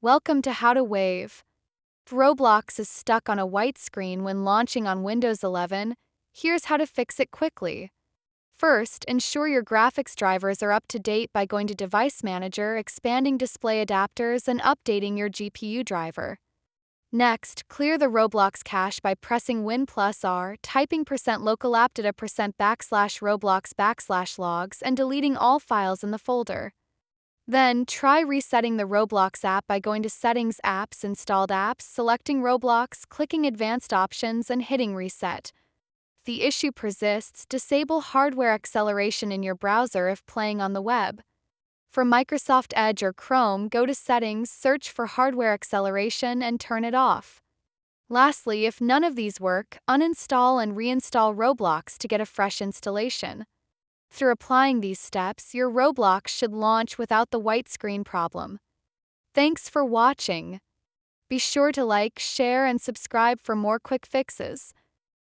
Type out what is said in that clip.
Welcome to How to Wave. If Roblox is stuck on a white screen when launching on Windows 11, here's how to fix it quickly. First, ensure your graphics drivers are up to date by going to Device Manager, expanding display adapters, and updating your GPU driver. Next, clear the Roblox cache by pressing Win+R, typing %localapp %Roblox logs, and deleting all files in the folder. Then, try resetting the Roblox app by going to Settings, Apps, Installed Apps, selecting Roblox, clicking Advanced Options, and hitting Reset. If the issue persists, disable hardware acceleration in your browser if playing on the web. For Microsoft Edge or Chrome, go to Settings, search for Hardware Acceleration, and turn it off. Lastly, if none of these work, uninstall and reinstall Roblox to get a fresh installation. Through applying these steps, your Roblox should launch without the white screen problem. Thanks for watching. Be sure to like, share, and subscribe for more quick fixes.